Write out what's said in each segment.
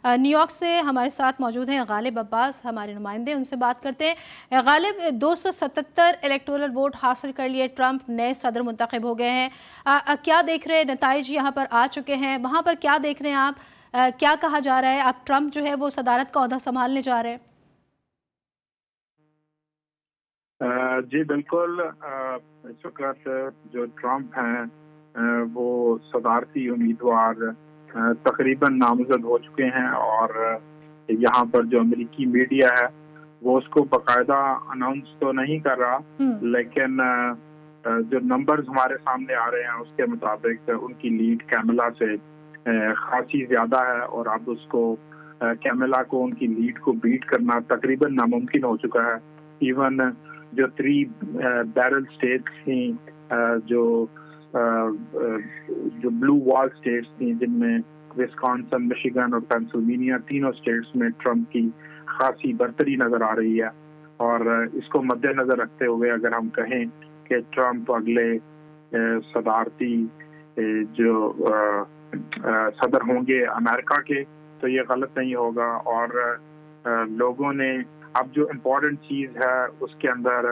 New York سے ہمارے ساتھ موجود ہیں غالب عباس، ہمارے نمائندے، ان سے بات کرتے ہیں۔ غالب، 277 الیکٹورل ووٹ حاصل کر لیے ٹرمپ نئے صدر منتخب ہو گئے ہیں، کیا دیکھ رہے ہیں؟ نتائج یہاں پر آ چکے ہیں، وہاں پر کیا دیکھ رہے ہیں آپ؟ کیا کہا جا رہا ہے اب ٹرمپ جو ہے وہ صدارت کا عہدہ سنبھالنے جا رہے ہیں؟ جی بالکل، اس وقت جو ٹرمپ ہیں وہ صدارتی امیدوار تقریباً نامزد ہو چکے ہیں، اور یہاں پر جو امریکی میڈیا ہے وہ اس کو باقاعدہ اناؤنس تو نہیں کر رہا، لیکن جو نمبرز ہمارے سامنے آ رہے ہیں اس کے مطابق ان کی لیڈ کیملا سے خاصی زیادہ ہے، اور اب اس کو کیملا کو ان کی لیڈ کو بیٹ کرنا تقریباً ناممکن ہو چکا ہے۔ ایون جو 3 بیرل اسٹیٹس تھیں، جو بلو وال اسٹیٹس تھیں، جن میں وسکانسن، مشیگن اور پینسلوینیا، تینوں اسٹیٹس میں ٹرمپ کی خاصی برتری نظر آ رہی ہے، اور اس کو مد نظر رکھتے ہوئے اگر ہم کہیں کہ ٹرمپ اگلے صدارتی جو صدر ہوں گے امریکہ کے، تو یہ غلط نہیں ہوگا۔ اور لوگوں نے اب جو امپورٹنٹ چیز ہے اس کے اندر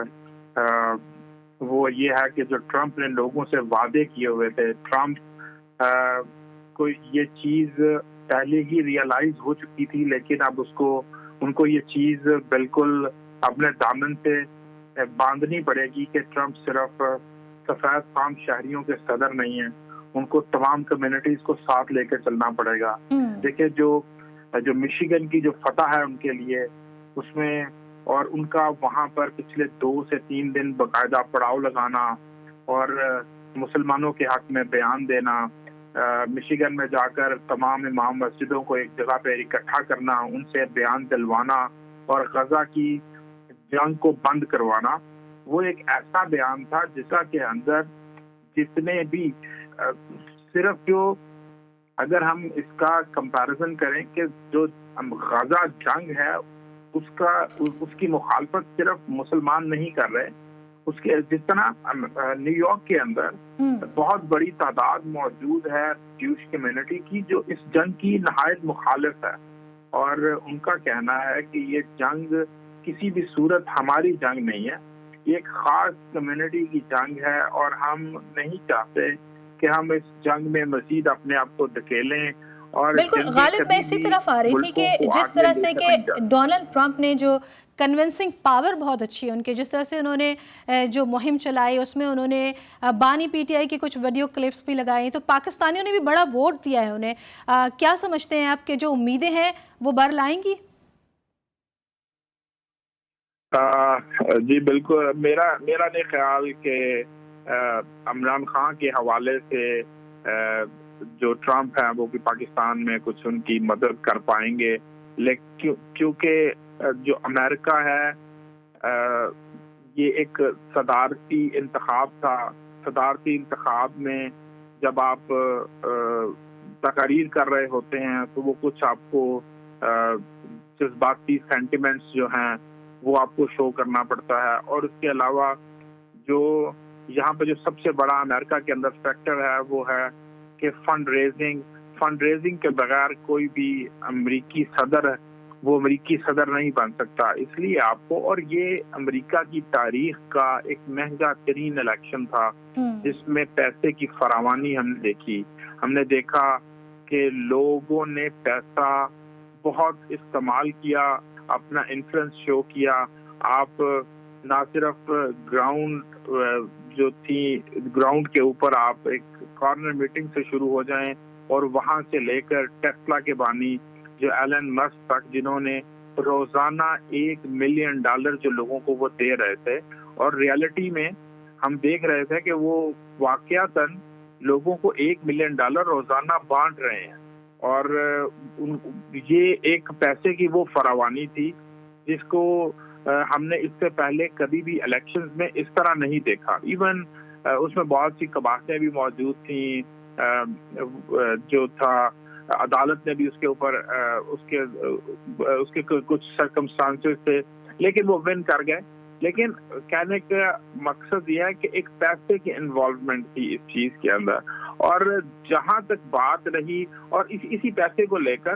وہ یہ ہے کہ جو ٹرمپ نے لوگوں سے وعدے کیے ہوئے تھے، ٹرمپ کو یہ چیز پہلے ہی ریئلائز ہو چکی تھی، لیکن اب ان کو یہ چیز بالکل اپنے دامن سے باندھنی پڑے گی کہ ٹرمپ صرف سفید فام شہریوں کے صدر نہیں ہیں، ان کو تمام کمیونٹیز کو ساتھ لے کے چلنا پڑے گا۔ دیکھیں جو مشیگن کی جو فتح ہے ان کے لیے، اس میں اور ان کا وہاں پر پچھلے 2 سے 3 دن باقاعدہ پڑاؤ لگانا اور مسلمانوں کے حق میں بیان دینا، مشیگن میں جا کر تمام امام مسجدوں کو ایک جگہ پہ اکٹھا کرنا، ان سے بیان دلوانا اور غزہ کی جنگ کو بند کروانا، وہ ایک ایسا بیان تھا جس کا کے اندر جتنے بھی صرف جو اگر ہم اس کا کمپیریزن کریں کہ جو غزہ جنگ ہے اس کی مخالفت صرف مسلمان نہیں کر رہے، اس کے جس طرح نیو یارک کے اندر بہت بڑی تعداد موجود ہے جیوش کمیونٹی کی جو اس جنگ کی نہایت مخالف ہے، اور ان کا کہنا ہے کہ یہ جنگ کسی بھی صورت ہماری جنگ نہیں ہے، یہ ایک خاص کمیونٹی کی جنگ ہے، اور ہم نہیں چاہتے کہ ہم اس جنگ میں مزید اپنے آپ کو دھکیلیں۔ اور بالکل غالب، میں اسی طرف آ رہی تھی کہ جس طرح سے کہ ڈونلڈ ٹرمپ نے جو کنونسنگ پاور بہت اچھی ہے ان کے، جس طرح سے انہوں نے جو مہم چلائی اس میں انہوں نے بانی پی ٹی آئی کی کچھ ویڈیو کلپس بھی لگائی، تو پاکستانیوں نے بھی بڑا ووٹ دیا ہے انہیں۔ کیا سمجھتے ہیں آپ کہ جو امیدیں ہیں وہ بر لائیں گی؟ جی بالکل، میرا نہیں خیال کہ عمران خان کے حوالے سے جو ٹرمپ ہے وہ بھی پاکستان میں کچھ ان کی مدد کر پائیں گے، لیکن کیونکہ جو امریکہ ہے یہ ایک صدارتی انتخاب تھا، صدارتی انتخاب میں جب آپ تقاریر کر رہے ہوتے ہیں تو وہ کچھ آپ کو جذباتی سینٹیمنٹس جو ہیں وہ آپ کو شو کرنا پڑتا ہے، اور اس کے علاوہ جو یہاں پہ جو سب سے بڑا امریکہ کے اندر فیکٹر ہے وہ ہے کہ فنڈ ریزنگ کے بغیر کوئی بھی امریکی صدر نہیں بن سکتا، اس لیے آپ کو، اور یہ امریکہ کی تاریخ کا ایک مہنگا ترین الیکشن تھا جس میں پیسے کی فراوانی ہم نے دیکھا کہ لوگوں نے پیسہ بہت استعمال کیا، اپنا انفلوئنس شو کیا۔ آپ نہ صرف گراؤنڈ کے اوپر آپ ایک کارنر میٹنگ سے شروع ہو جائیں اور وہاں سے لے کر ٹیسلا کے بانی جو ایلن مسک تک، جنہوں نے روزانہ $1 ملین جو لوگوں کو وہ دے رہے تھے، اور ریالٹی میں ہم دیکھ رہے تھے کہ وہ واقعتاً لوگوں کو $1 ملین روزانہ بانٹ رہے ہیں، اور یہ ایک پیسے کی وہ فراوانی تھی جس کو ہم نے اس سے پہلے کبھی بھی الیکشنز میں اس طرح نہیں دیکھا۔ ایون اس میں بہت سی قباحتیں بھی موجود تھیں، جو تھا عدالت نے بھی اس کے اوپر اس کے کچھ سرکمسٹانسز تھے، لیکن وہ ون کر گئے۔ لیکن کہنے کا مقصد یہ ہے کہ ایک پیسے کی انوالومنٹ تھی اس چیز کے اندر، اور جہاں تک بات رہی اور اسی پیسے کو لے کر